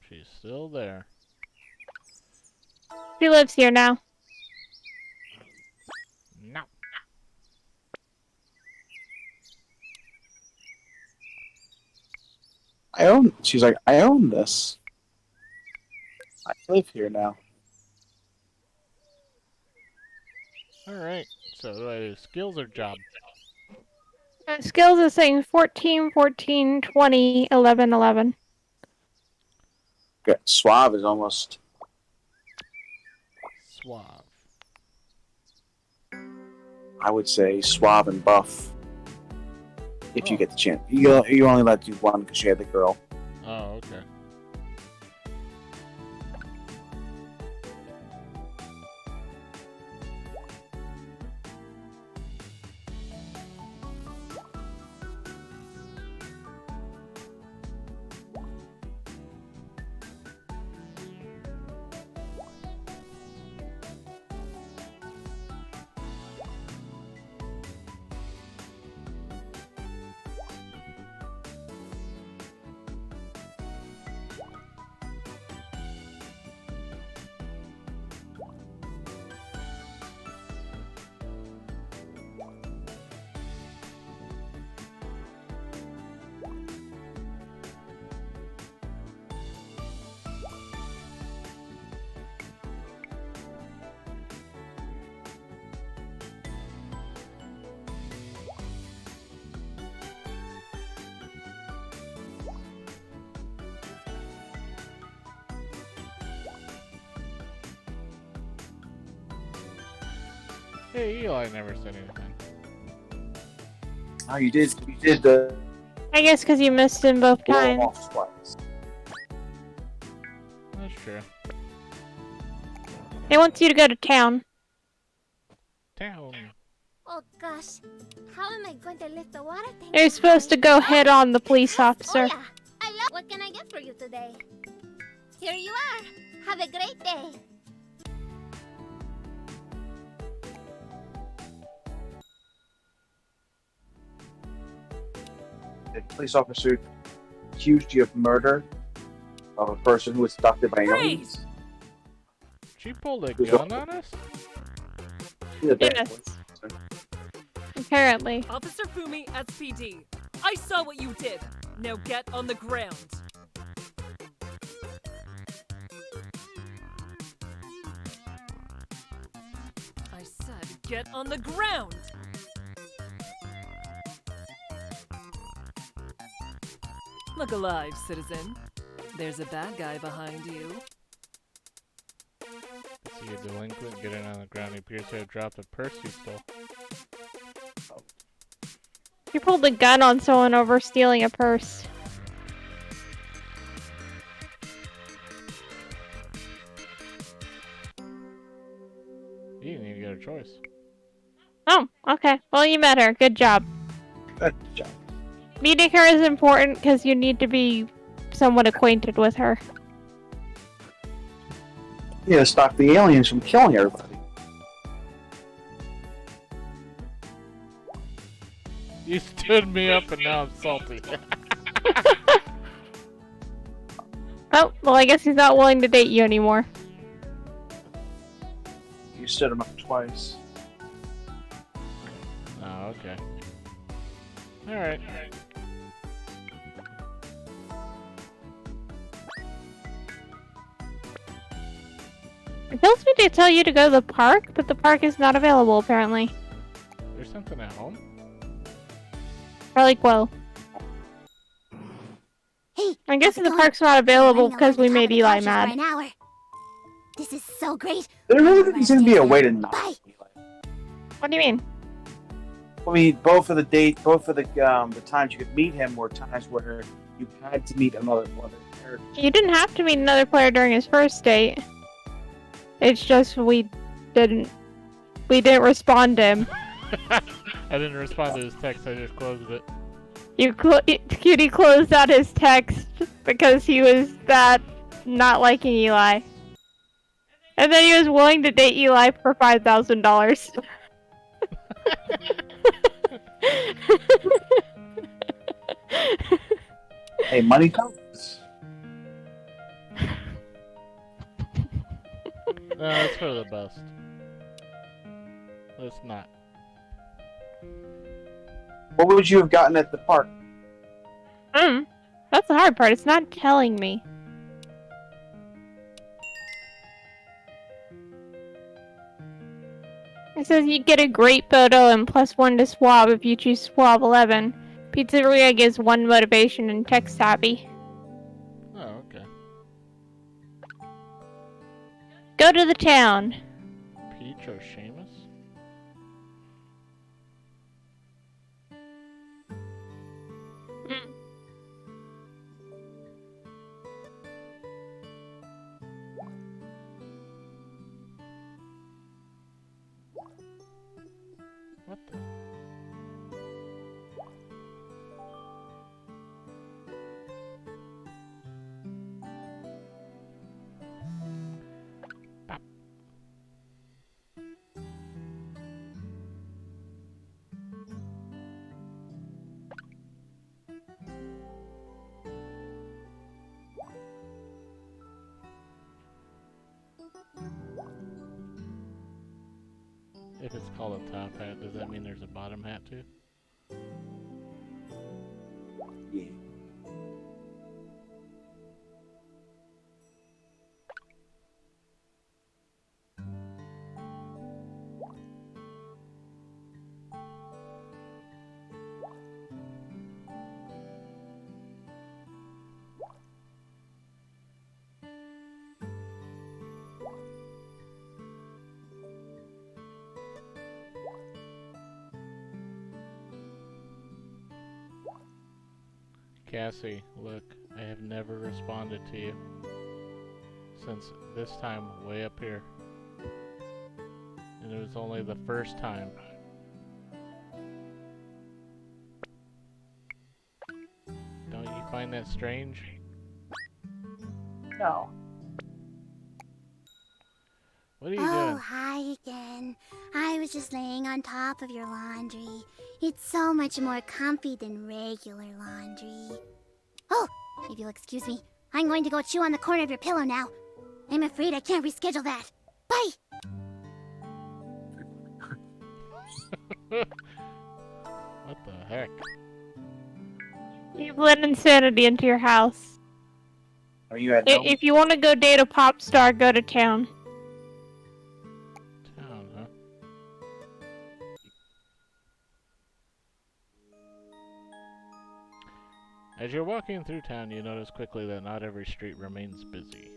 She's still there. She lives here now. No. She's like, I own this. I live here now. Alright, so do I do skills or job? Skills is saying 14, 14, 20, 11, 11. Okay, suave is almost. Suave. I would say suave and buff. If you Oh. get the chance, you only let do one because you had the girl. Oh, okay. Hey, Eli never said anything. Oh, you did the I guess because you missed him both times. off twice. That's true. He wants you to go to town. Town. Oh gosh, how am I going to lift the water tank? You're supposed to go head on the police officer. Oh, yeah. What can I get for you today? Here you are. Have a great day. The police officer accused you of murder of a person who was abducted by aliens. She pulled a Who's gun on us? He's a bad Yes. police officer. Apparently. Officer Fumi, SPD. I saw what you did. Now get on the ground. I said get on the ground. Look alive, citizen. There's a bad guy behind you. See a delinquent getting on the ground. He appears to have dropped a purse he stole. You pulled a gun on someone over stealing a purse. You didn't even get a choice. Oh, okay. Well, you met her. Good job. Good job. Meeting her is important because you need to be somewhat acquainted with her. You gotta stop the aliens from killing everybody. You stood me up and now I'm salty. Oh, well, I guess he's not willing to date you anymore. You stood him up twice. Oh, okay. Alright. It tells me to tell you to go to the park, but the park is not available, apparently. There's something at home? Probably Quo. Hey, I guess how's it the going? park's not available Running because around we the top made of the Eli couches for mad. an hour. This is so great. There really doesn't seem to be a way to not. Bye. What do you mean? I mean, both of the times you could meet him were times where you had to meet another character. You didn't have to meet another player during his first date. It's just we didn't respond to him. I didn't respond to his text, I just closed it. Cutie closed out his text because he was that not liking Eli. And then he was willing to date Eli for $5,000. Hey, money talks. No, it's for the best. It's not. What would you have gotten at the park? That's the hard part. It's not telling me. It says you get a great photo and +1 to swab if you choose swab 11. Pizzeria gives 1 motivation and tech savvy. Oh, okay. Go to the town. Peach or Seamus? What the? Bop. If it's called a top hat, does that mean there's a bottom hat too? Yeah. Cassie, look, I have never responded to you since this time way up here. And it was only the first time. Don't you find that strange? No. What are you Oh, doing? hi again. I was just laying on top of your laundry. It's so much more comfy than regular laundry. Oh, if you'll excuse me, I'm going to go chew on the corner of your pillow now. I'm afraid I can't reschedule that. Bye! What the heck? You've let insanity into your house. Are you at home? If you want to go date a pop star, go to town. Town, huh? As you're walking through town, you notice quickly that not every street remains busy.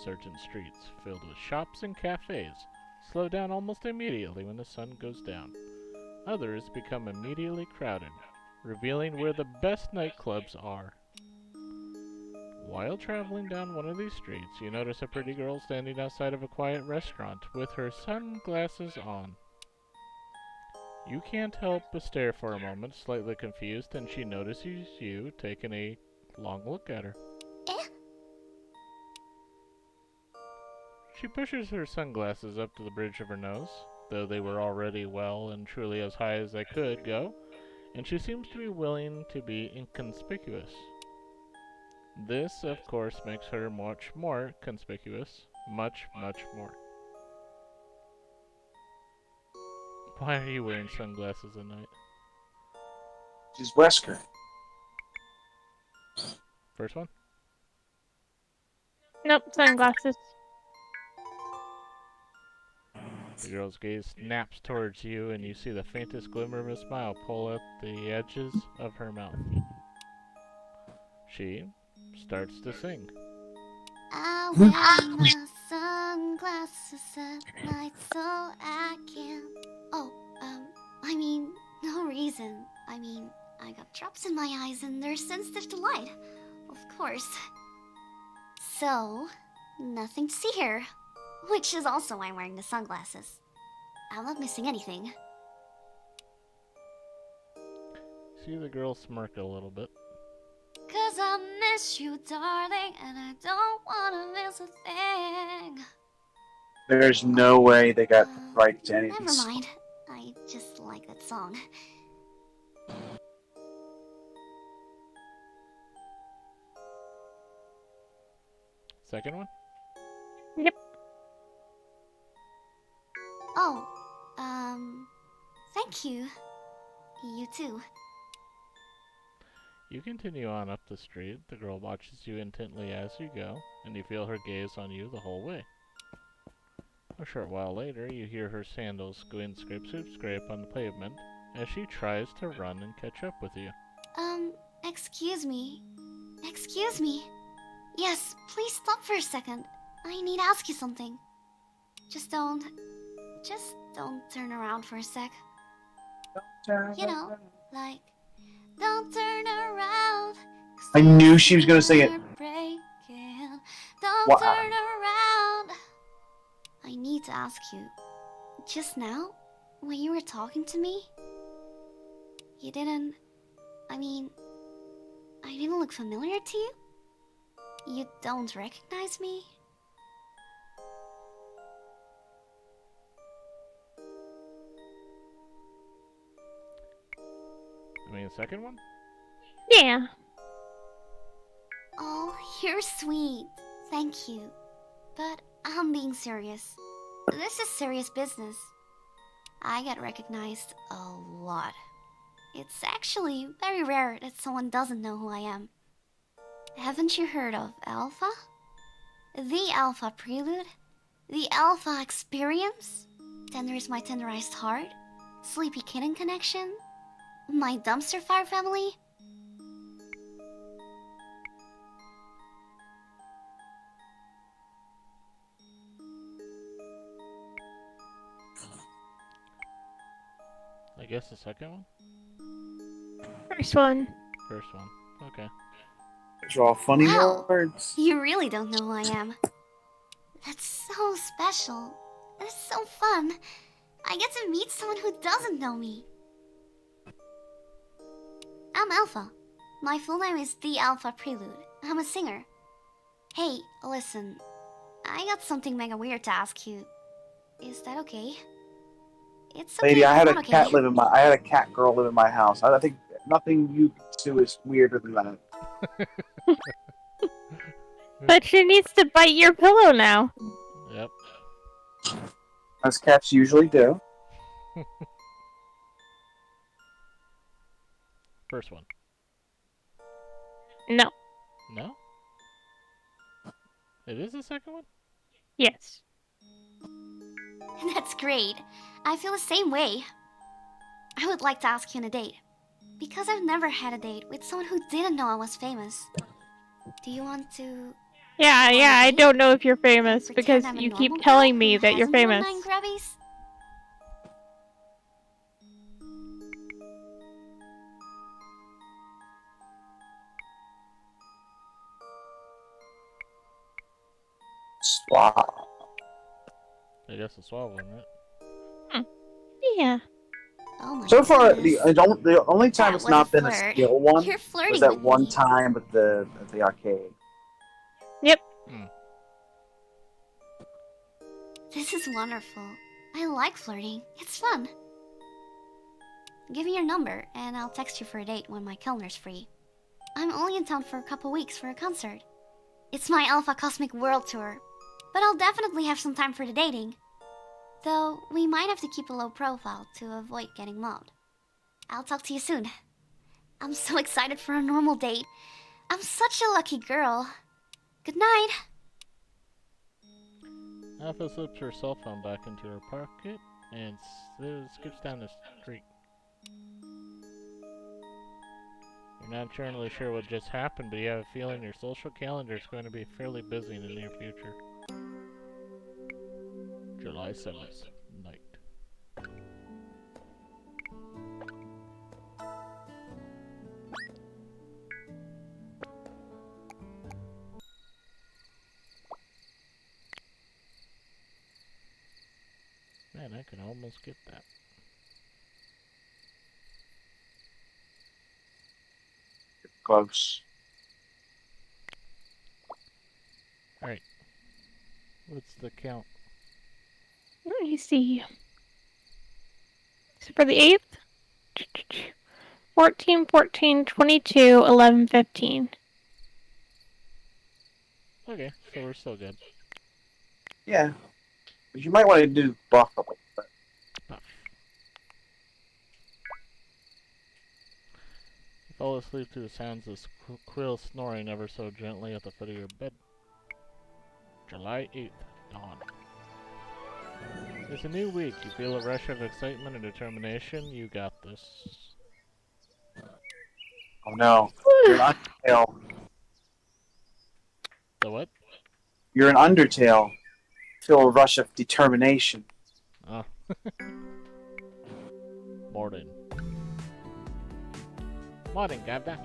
Certain streets, filled with shops and cafes, slow down almost immediately when the sun goes down. Others become immediately crowded, revealing where the best nightclubs are. While traveling down one of these streets, you notice a pretty girl standing outside of a quiet restaurant with her sunglasses on. You can't help but stare for a moment, slightly confused, and she notices you taking a long look at her. Eh? She pushes her sunglasses up to the bridge of her nose, though they were already well and truly as high as they could go, and she seems to be willing to be inconspicuous. This, of course, makes her much more conspicuous. Much, much more. Why are you wearing sunglasses at night? She's Wesker. First one? Nope, sunglasses. The girl's gaze snaps towards you, and you see the faintest glimmer of a smile pull at the edges of her mouth. She starts to sing. I wear my sunglasses at night so I can. Oh, I mean, no reason. I mean, I got drops in my eyes and they're sensitive to light. Of course. So, nothing to see here. Which is also why I'm wearing the sunglasses. I'm not missing anything. See the girl smirk a little bit. 'Cause I miss you, darling, and I don't wanna miss a thing. There's no way they got the right to any of Never these. mind. I just like that song. Second one? Yep. Thank you. You too. You continue on up the street. The girl watches you intently as you go, and you feel her gaze on you the whole way. A short while later, you hear her sandals scrape on the pavement as she tries to run and catch up with you. Excuse me. Excuse me. Yes, please stop for a second. I need to ask you something. Just don't turn around for a sec. You know, like, don't turn around. 'cause I knew she was gonna sing it. you're breaking. Don't Wow. turn around. I need to ask you. Just now, when you were talking to me, you didn't. I mean, I didn't look familiar to you? You don't recognize me? I mean, the second one? Yeah. Oh, you're sweet. Thank you. But I'm being serious. This is serious business. I get recognized a lot. It's actually very rare that someone doesn't know who I am. Haven't you heard of Alpha? The Alpha Prelude? The Alpha Experience? Tender is my tenderized heart? Sleepy Kitten Connection? My Dumpster Fire Family? I guess the second one? First one. First one. Okay. Those are all funny Wow. words. You really don't know who I am. That's so special. It's so fun. I get to meet someone who doesn't know me. I'm Alpha. My full name is The Alpha Prelude. I'm a singer. Hey, listen. I got something mega weird to ask you. Is that okay? It's okay. Lady, if I it's had a not okay. cat live in my. I had a cat girl live in my house. I think nothing you do is weirder than that. But she needs to bite your pillow now. Yep. As cats usually do. First one. No. No? It is the second one? Yes. That's great. I feel the same way. I would like to ask you on a date. Because I've never had a date with someone who didn't know I was famous. Do you want to... Yeah, I don't know if you're famous pretend because I'm a you keep normal telling girl me who that you're hasn't won famous. 9 Grabbies? Wow. I guess the swab one, right? Yeah. Oh my So far, goodness. the only time That it's was not a been a flirt. skill one You're flirting was that with one me. time at the arcade. Yep. This is wonderful. I like flirting. It's fun. Give me your number, and I'll text you for a date when my calendar's free. I'm only in town for a couple weeks for a concert. It's my Alpha Cosmic World Tour. But I'll definitely have some time for the dating. Though, we might have to keep a low profile to avoid getting mobbed. I'll talk to you soon. I'm so excited for a normal date. I'm such a lucky girl. Good night. Alpha slips her cell phone back into her pocket and skips down the street. You're not entirely sure what just happened, but you have a feeling your social calendar is going to be fairly busy in the near future. July 7th, night. Man, I can almost get that. Close. Alright. What's the count? Let me see. So for the 8th, 14, 14, 22, 11, 15. Okay, so we're still good. Yeah. But you might want to do buff a little bit. Buff. fall asleep to the sounds of Quill snoring ever so gently at the foot of your bed. July 8th, dawn. It's a new week. You feel a rush of excitement and determination. You got this. Oh no. You're an Undertale. The what? You're an Undertale. Feel a rush of determination. Oh. Morning. Morning, Gabda.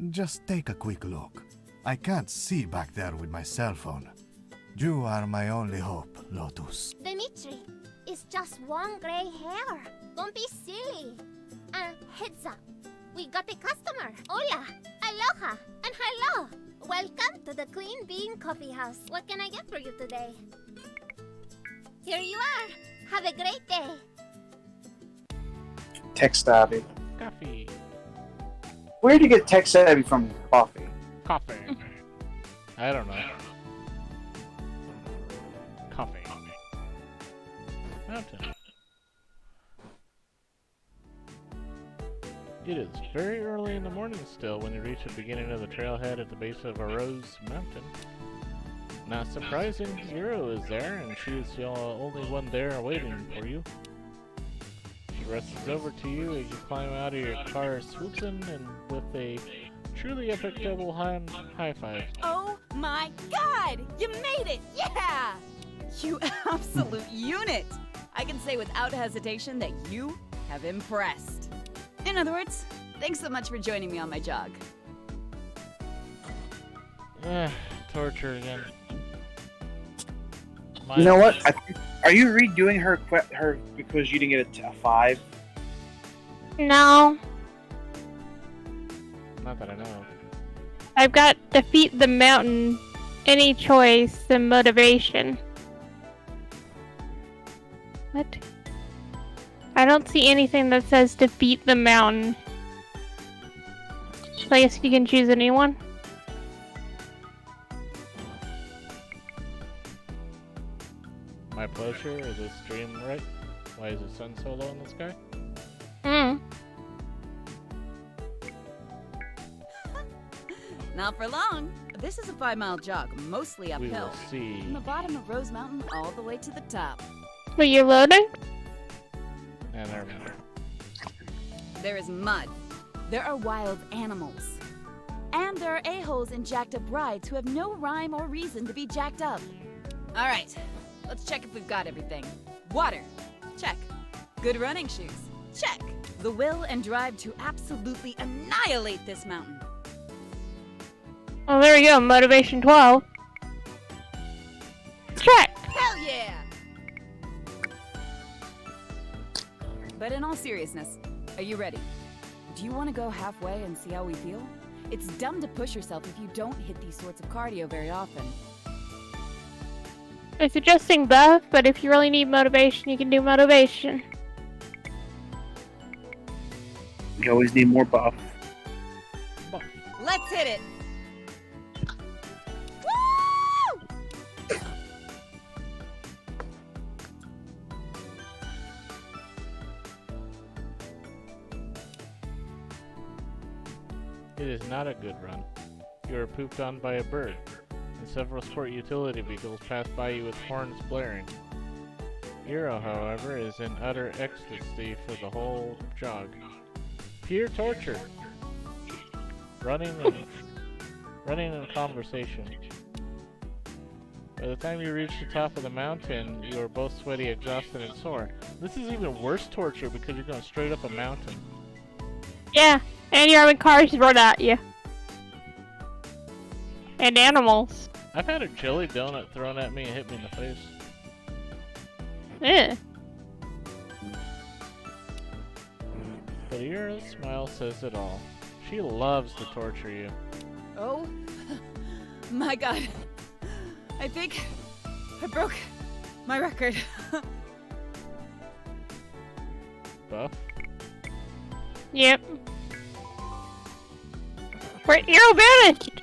Just take a quick look. I can't see back there with my cell phone. You are my only hope, Lotus. Dimitri, it's just one gray hair. Don't be silly. Heads up. We got a customer. Hola, aloha, and hello. Welcome to the Queen Bean Coffee House. What can I get for you today? Here you are. Have a great day. Tech savvy. Coffee. Where do you get tech savvy from coffee? Coffee. I don't know. Coffee. Mountain. It is very early in the morning still when you reach the beginning of the trailhead at the base of Rose Mountain. Not surprising, Zero is there, and she is the only one there waiting for you. She rushes over to you as you climb out of your car, swoops in, and with a truly epic double hand high five. Oh my god! You made it! Yeah! You absolute unit! I can say without hesitation that you have impressed. In other words, thanks so much for joining me on my jog. Torture again. You know what? Are you redoing her because you didn't get a 5? No. Not that I know of. I've got defeat the mountain, any choice, and motivation. What? I don't see anything that says defeat the mountain. So I guess you can choose a new one. My pleasure, is this dream right? Why is the sun so low in the sky? Not for long. This is a 5-mile jog, mostly We uphill. will see. From the bottom of Rose Mountain all the way to the top. Wait, you're loading? And I remember. There is mud. There are wild animals. And there are a-holes in jacked up rides who have no rhyme or reason to be jacked up. All right, let's check if we've got everything. Water. Check. Good running shoes. Check. The will and drive to absolutely annihilate this mountain. Oh, there we go. Motivation 12. Check. Hell yeah! But in all seriousness, are you ready? Do you want to go halfway and see how we feel? It's dumb to push yourself if you don't hit these sorts of cardio very often. I'm suggesting both, but if you really need motivation, you can do motivation. You always need more buff. Let's hit it! Woo! It is not a good run. You are pooped on by a bird, and several sport utility vehicles pass by you with horns blaring. Hero, however, is in utter ecstasy for the whole jog. Pure torture. Running and conversation. By the time you reach the top of the mountain, you are both sweaty, exhausted, and sore. This is even worse torture because you're going straight up a mountain. Yeah, and you're having cars run at you. And animals. I've had a jelly donut thrown at me and hit me in the face. Eh. But Ira's smile says it all. She loves to torture you. Oh my god. I think I broke my record. Buff? Yep. Wait, you're vanished!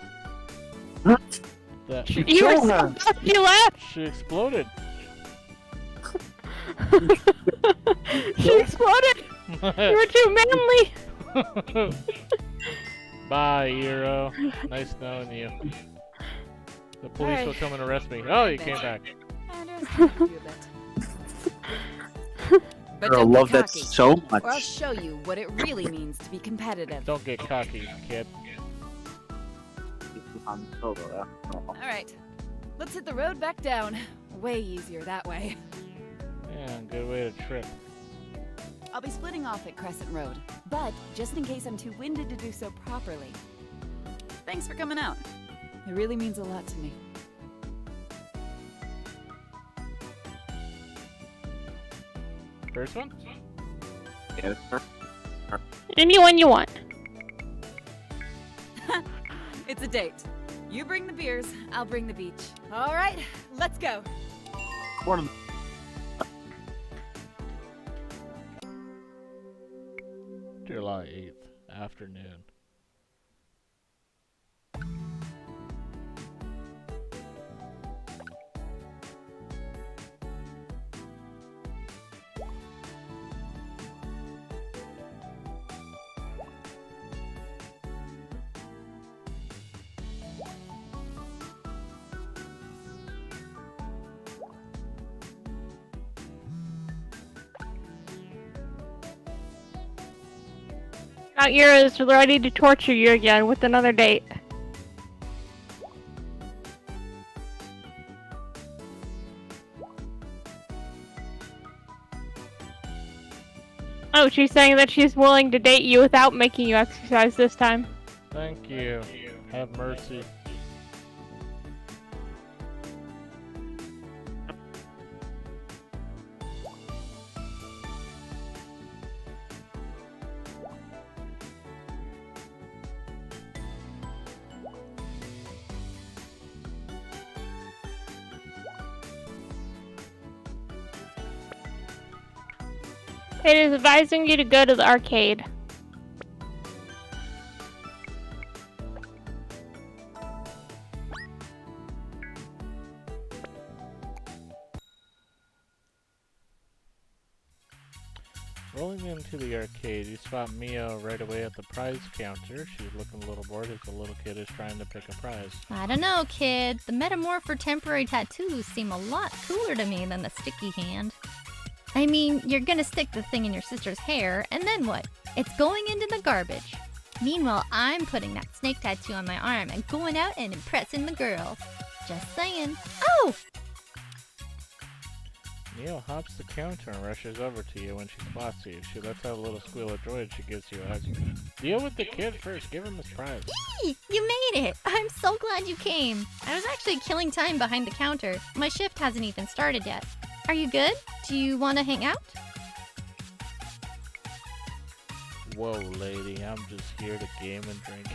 That You were so buff, you left! she exploded. She exploded! You were too manly! Bye, Hero. Nice knowing you. The police Alright. will come and arrest me. Oh, you came back. I understand you a bit. But I don't love get that cocky, so much. or I'll show you what it really means to be competitive. Don't get cocky, kid. Alright, let's hit the road back down. Way easier that way. Yeah, good way to trip. I'll be splitting off at Crescent Road, but just in case I'm too winded to do so properly. Thanks for coming out. It really means a lot to me. First one? Yeah. Anyone you want. It's a date. You bring the beers, I'll bring the beach. Alright, let's go. One of July 8th, afternoon. Ira is ready to torture you again with another date. Oh, she's saying that she's willing to date you without making you exercise this time. Thank you. Have mercy. It is advising you to go to the arcade. Rolling into the arcade, you spot Mio right away at the prize counter. She's looking a little bored as the little kid is trying to pick a prize. I don't know, kid. The metamorph or temporary tattoos seem a lot cooler to me than the sticky hand. I mean, you're gonna stick the thing in your sister's hair, and then what? It's going into the garbage. Meanwhile, I'm putting that snake tattoo on my arm and going out and impressing the girls. Just saying. Oh! Mio hops the counter and rushes over to you when she spots you. She lets out a little squeal of joy and she gives you a hug. Deal with the kid first. Give him his prize. Yee! You made it! I'm so glad you came. I was actually killing time behind the counter. My shift hasn't even started yet. Are you good? Do you want to hang out? Whoa, lady. I'm just here to game and drink.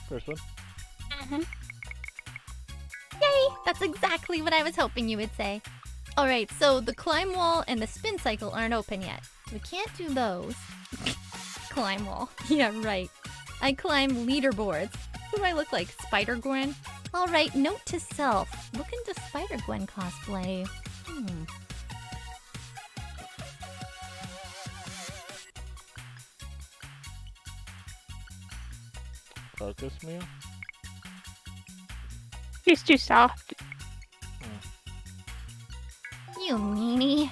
First one. Mm-hmm. Yay! That's exactly what I was hoping you would say. Alright, so the climb wall and the spin cycle aren't open yet. We can't do those. Climb wall. Yeah, right. I climb leaderboards. Who do I look like? Spider-Gwen? Alright, note to self. Look into Spider-Gwen cosplay. Focus Mio? She's too soft. You meanie.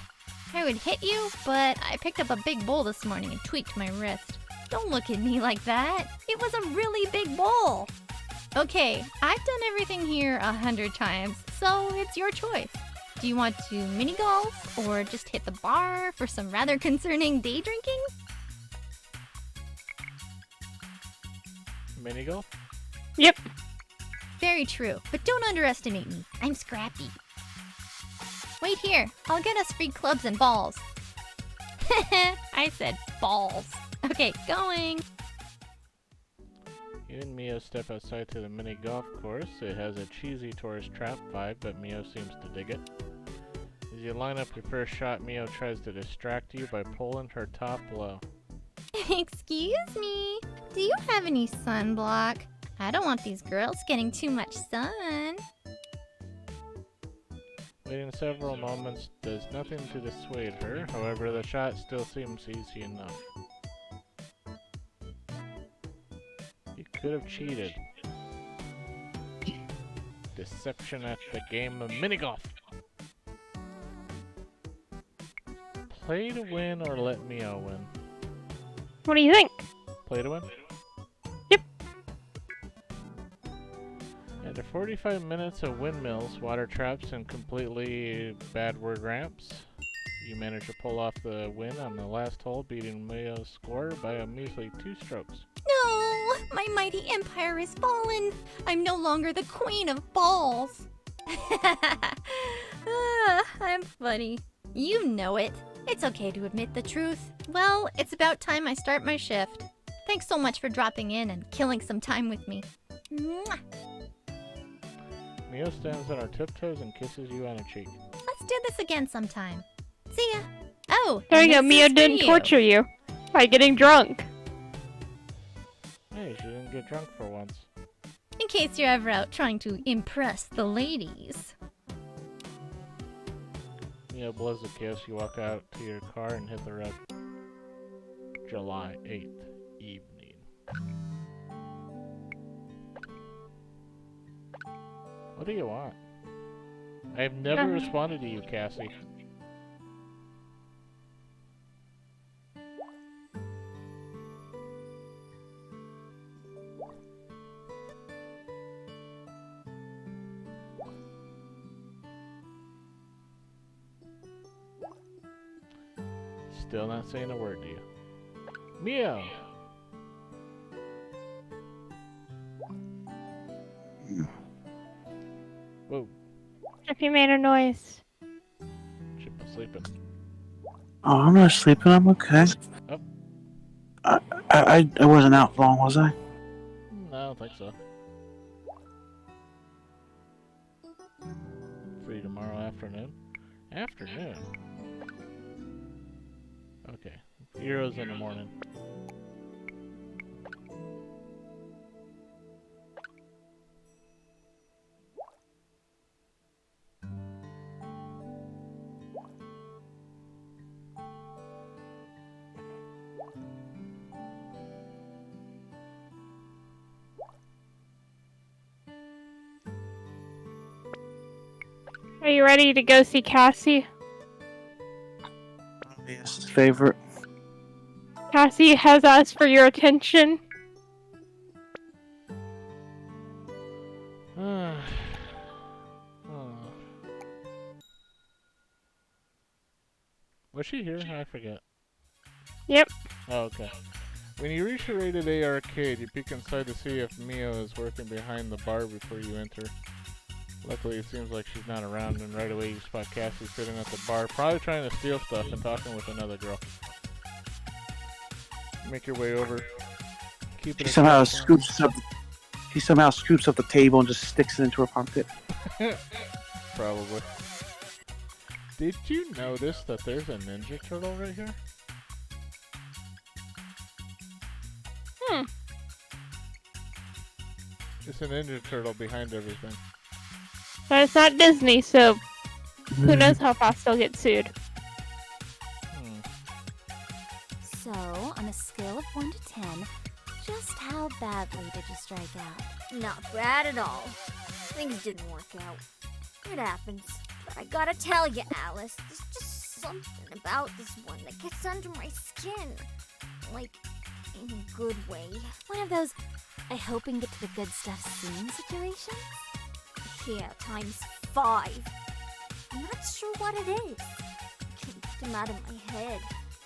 I would hit you, but I picked up a big bowl this morning and tweaked my wrist. Don't look at me like that. It was a really big bowl. Okay, I've done everything here 100 times, so it's your choice. Do you want to mini golf or just hit the bar for some rather concerning day drinking? Mini golf? Yep. Very true, but don't underestimate me. I'm scrappy. Wait here, I'll get us free clubs and balls. I said balls. Okay, going. You and Mio step outside to the mini golf course. It has a cheesy tourist trap vibe, but Mio seems to dig it. As you line up your first shot, Mio tries to distract you by pulling her top low. Excuse me, do you have any sunblock? I don't want these girls getting too much sun. Waiting several moments does nothing to dissuade her, however the shot still seems easy enough. You could have cheated. Deception at the game of mini-golf! Play to win or let Mio win? What do you think? Play to win? Yep. After 45 minutes of windmills, water traps, and completely bad word ramps, you manage to pull off the win on the last hole, beating Mio's score by a measly 2 strokes. No! My mighty empire is fallen! I'm no longer the queen of balls! I'm funny. You know it. It's okay to admit the truth. Well, it's about time I start my shift. Thanks so much for dropping in and killing some time with me. Mwah! Mio stands on her tiptoes and kisses you on a cheek. Let's do this again sometime. See ya! Oh, There and you go. this Mio is for didn't you. torture you by getting drunk. Hey, she didn't get drunk for once. In case you're ever out trying to impress the ladies. Mio blows a kiss, you walk out to your car and hit the road. July 8th, evening. What do you want? I have never responded to you, Cassie. Still not saying a word to you. Mio! Whoa, If you made a noise. Chip was sleeping. Oh, I'm not sleeping. I'm okay. Oh. I wasn't out long, was I? I don't think so. Free tomorrow afternoon? Afternoon? Okay. Heroes in the morning. Are you ready to go see Cassie? Yes, favorite. Cassie has asked for your attention. Oh. Was she here? I forget. Yep. Oh, okay. When you reach a rated A arcade, you peek inside to see if Mio is working behind the bar before you enter. Luckily, it seems like she's not around, and right away you spot Cassie sitting at the bar, probably trying to steal stuff and talking with another girl. Make your way over. Keep it. He somehow scoops up. He somehow scoops up the table and just sticks it into her pocket. Probably. Did you notice that there's a Ninja Turtle right here? It's a Ninja Turtle behind everything. But it's not Disney, so who knows how fast they'll get sued. So, on a scale of 1 to 10, just Just how badly did you strike out? Not bad at all. Things didn't work out. It happens. But I gotta tell you, Alice, there's just something about this one that gets under my skin. Like, in a good way. One of those I hope we can get to the good stuff soon situations? Yeah, times 5. I'm not sure what it is. I can't get them out of my head.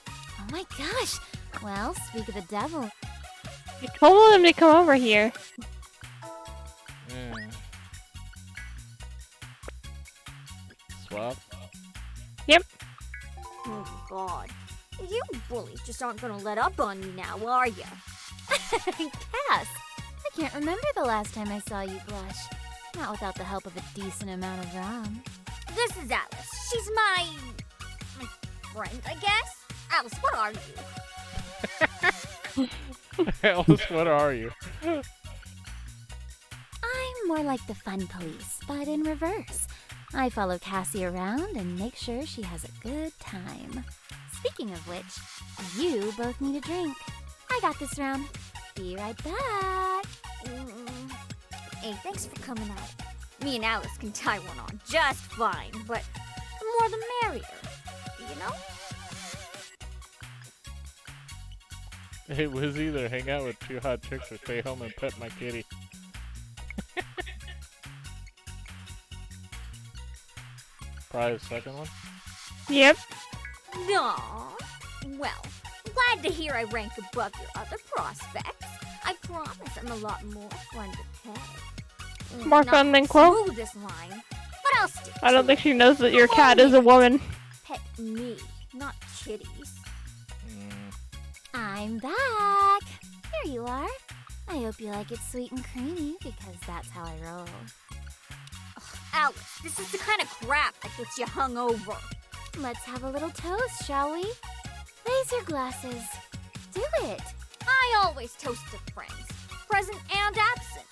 Oh my gosh! Well, speak of the devil. I told him to come over here. Yeah. Swap. Oh, God. You bullies just aren't gonna let up on me now, are ya? Cass! I can't remember the last time I saw you blush. Not without the help of a decent amount of rum. This is Alice. She's my friend, I guess? Alice, what are you? Alice, what are you? I'm more like the fun police, but in reverse. I follow Cassie around and make sure she has a good time. Speaking of which, you both need a drink. I got this round. Be right back. Hey, thanks for coming out. Me and Alice can tie one on just fine, but the more the merrier, you know? It was either hang out with 2 hot chicks or stay home and pet my kitty. Probably the second one. Yep. No. Well, glad to hear I rank above your other prospects. I promise I'm a lot more fun to pet. More fun than Quill? This line, but I'll stick I don't to think it. she knows that your cat is a woman. Pet me, not kitties. I'm back. Here you are. I hope you like it sweet and creamy because that's how I roll. Alice, this is the kind of crap that gets you hung over. Let's have a little toast, shall we? Raise your glasses. Do it. I always toast to friends, present and absent.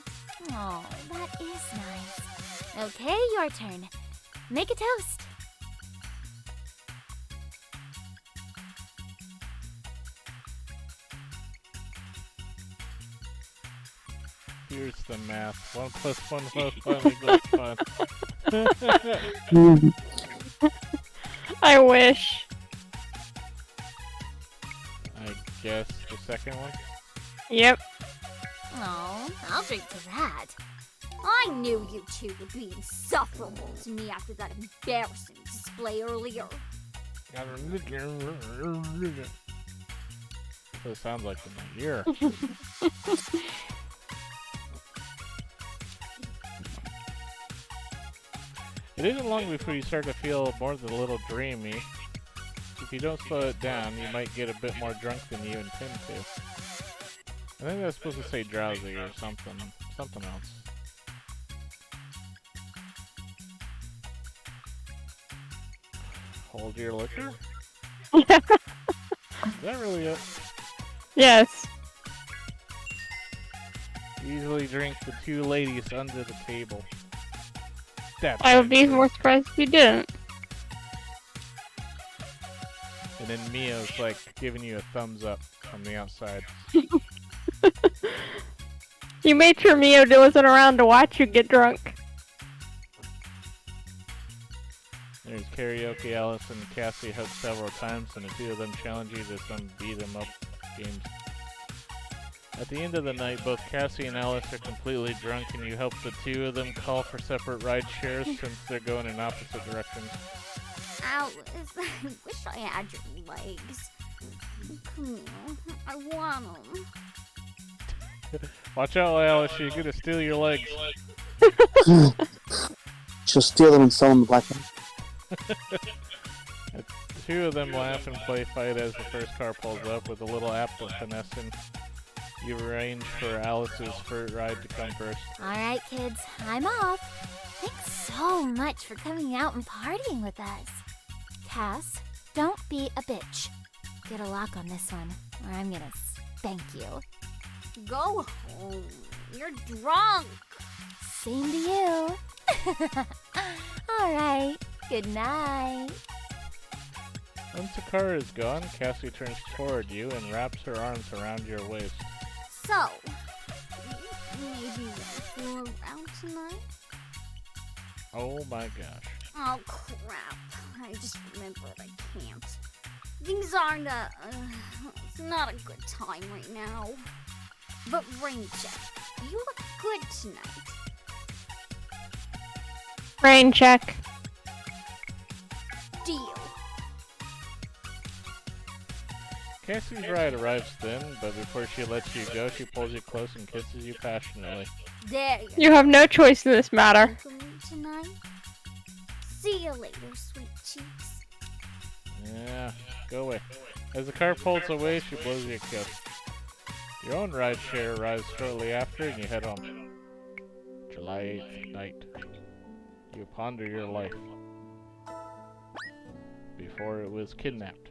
Oh, that is nice. Okay, your turn. Make a toast. Here's the math. 1 + 1 + 1 = fun. I wish. I guess the second one. Yep. Oh, I'll drink to that. I knew you two would be insufferable to me after that embarrassing display earlier. It sounds like in my ear. It isn't long before you start to feel more than a little dreamy. If you don't slow it down, you might get a bit more drunk than you intend to. I think that's supposed to say drowsy or something else. Hold your liquor? Is that really it? Yes. Usually drink the 2 ladies under the table. That's I would be accurate. more surprised if you didn't. And then Mio's like giving you a thumbs up from the outside. You made sure Mio wasn't around to watch you get drunk. There's karaoke. Alice and Cassie hug several times, and the 2 of them challenge you to some beat-em-up games. At the end of the night, both Cassie and Alice are completely drunk, and you help the 2 of them call for separate ride shares since they're going in opposite directions. Alice, I wish I had your legs. Come here, I want them. Watch out, Alice, she's gonna steal your legs. She'll steal them and sell them to black men. The 2 of them laugh and play fight as the first car pulls up with a little apt of finessing. You arrange for Alice's first ride to come first. Alright, kids, I'm off. Thanks so much for coming out and partying with us. Cass, don't be a bitch. Get a lock on this one, or I'm gonna spank you. Go home. You're drunk. Same to you. Alright, good night. Once the car is gone, Cassie turns toward you and wraps her arms around your waist. So, maybe we'll go around tonight? Oh my gosh. Oh crap! I just remembered I can't. Things aren't it's not a good time right now. But Rain Check, you look good tonight. Rain check. Deal. Cassie's ride arrives then, but before she lets you go, she pulls you close and kisses you passionately. There you You have no choice in this matter. go. Tonight. See you later, sweet cheeks. Yeah, go away. As the car pulls away, she blows you a kiss. Your own rideshare arrives shortly after, and you head home. July 8th night. You ponder your life before it was kidnapped.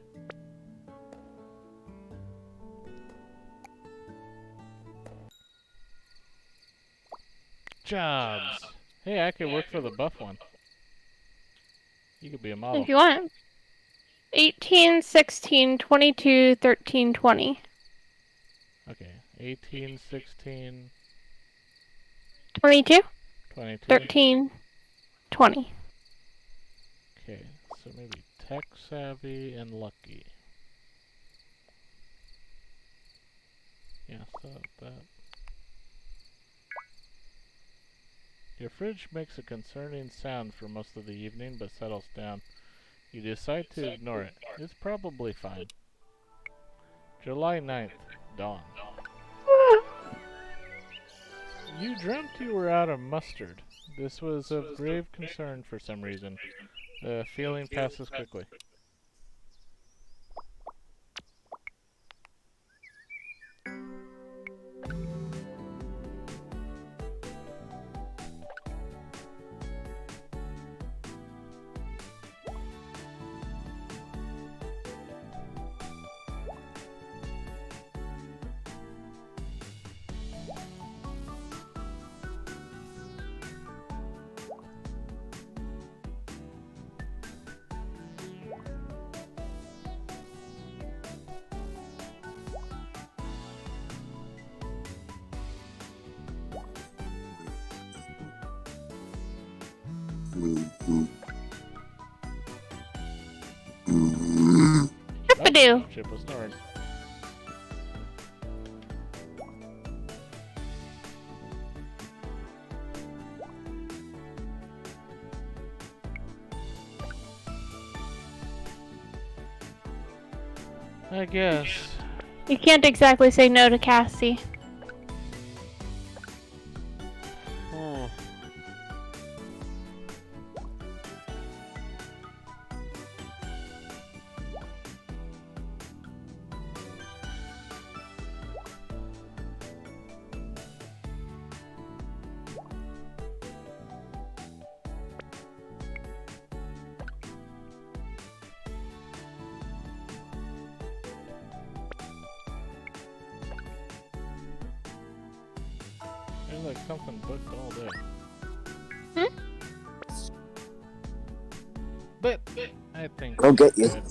Jobs. Hey, I could work for the buff one. You could be a model. If you want. 18, 16, 22, 13, 20. Okay, 18, 16, 22, 22. 13, 20. Okay, so maybe tech savvy and lucky. Yeah, so that. Your fridge makes a concerning sound for most of the evening, but settles down. You decide to ignore it. It's probably fine. July 9th, dawn. You dreamt you were out of mustard. This was of grave concern for some reason. The feeling passes quickly. Chip-a-doo. Chip was snoring. I guess. You can't exactly say no to Cassie. There's like something booked all day. Hmm? But I think Go get we're you. good.